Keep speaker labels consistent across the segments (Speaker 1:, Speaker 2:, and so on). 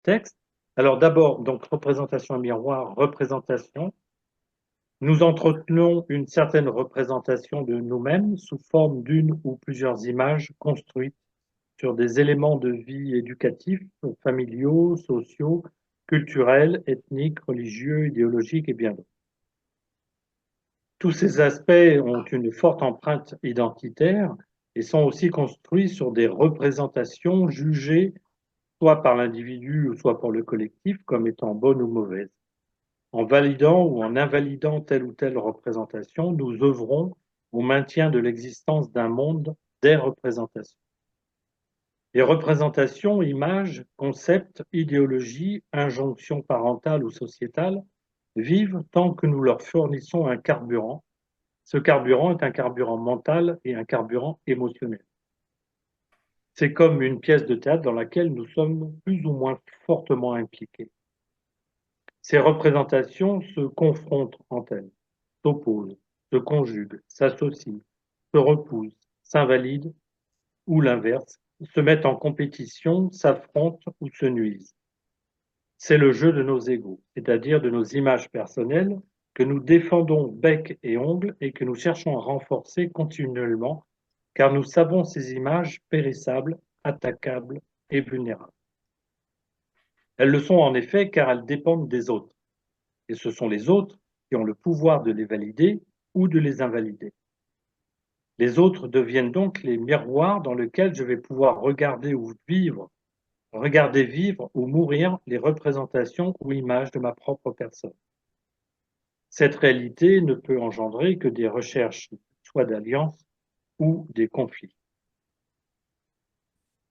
Speaker 1: texte. Alors d'abord, donc représentation et miroir, représentation. Nous entretenons une certaine représentation de nous-mêmes sous forme d'une ou plusieurs images construites sur des éléments de vie éducatifs, familiaux, sociaux, culturels, ethniques, religieux, idéologiques et bien d'autres. Tous ces aspects ont une forte empreinte identitaire et sont aussi construits sur des représentations jugées soit par l'individu ou soit par le collectif comme étant bonnes ou mauvaises. En validant ou en invalidant telle ou telle représentation, nous œuvrons au maintien de l'existence d'un monde des représentations. Les représentations, images, concepts, idéologies, injonctions parentales ou sociétales vivent tant que nous leur fournissons un carburant. Ce carburant est un carburant mental et un carburant émotionnel. C'est comme une pièce de théâtre dans laquelle nous sommes plus ou moins fortement impliqués. Ces représentations se confrontent entre elles, s'opposent, se conjuguent, s'associent, se repoussent, s'invalident ou l'inverse, se mettent en compétition, s'affrontent ou se nuisent. C'est le jeu de nos égos, c'est-à-dire de nos images personnelles que nous défendons bec et ongles et que nous cherchons à renforcer continuellement, car nous savons ces images périssables, attaquables et vulnérables. Elles le sont en effet car elles dépendent des autres, et ce sont les autres qui ont le pouvoir de les valider ou de les invalider. Les autres deviennent donc les miroirs dans lesquels je vais pouvoir regarder vivre ou mourir les représentations ou images de ma propre personne. Cette réalité ne peut engendrer que des recherches, soit d'alliance ou des conflits.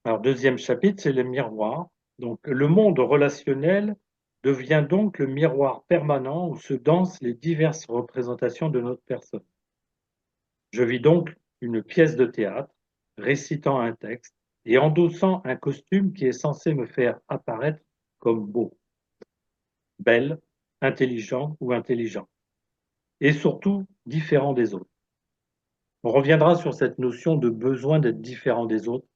Speaker 1: Alors, deuxième chapitre, c'est le miroir. Donc, le monde relationnel devient donc le miroir permanent où se dansent les diverses représentations de notre personne. Je vis donc une pièce de théâtre, récitant un texte et endossant un costume qui est censé me faire apparaître comme beau, belle, intelligent ou intelligent, et surtout différent des autres. On reviendra sur cette notion de besoin d'être différent des autres,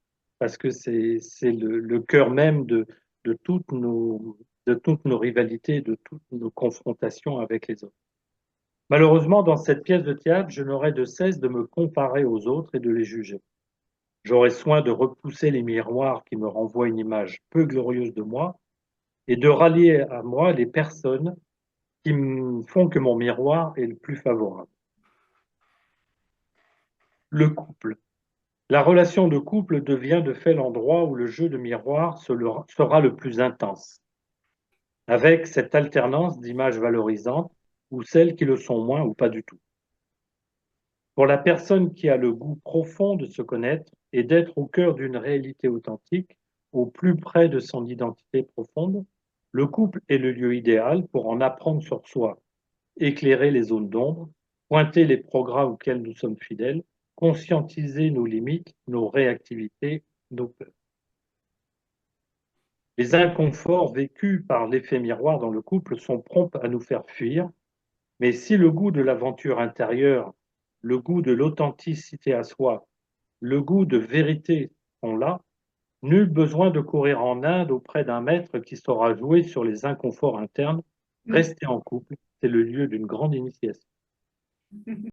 Speaker 1: parce que c'est le cœur même de toutes nos rivalités, de toutes nos confrontations avec les autres. Malheureusement, dans cette pièce de théâtre, je n'aurai de cesse de me comparer aux autres et de les juger. J'aurai soin de repousser les miroirs qui me renvoient une image peu glorieuse de moi et de rallier à moi les personnes qui me font que mon miroir est le plus favorable. Le couple. La relation de couple devient de fait l'endroit où le jeu de miroir sera le plus intense, avec cette alternance d'images valorisantes ou celles qui le sont moins ou pas du tout. Pour la personne qui a le goût profond de se connaître et d'être au cœur d'une réalité authentique, au plus près de son identité profonde, le couple est le lieu idéal pour en apprendre sur soi, éclairer les zones d'ombre, pointer les progrès auxquels nous sommes fidèles, conscientiser nos limites, nos réactivités, nos peurs. Les inconforts vécus par l'effet miroir dans le couple sont prompts à nous faire fuir, mais si le goût de l'aventure intérieure, le goût de l'authenticité à soi, le goût de vérité sont là, nul besoin de courir en Inde auprès d'un maître qui saura jouer sur les inconforts internes. Rester en couple, c'est le lieu d'une grande initiation.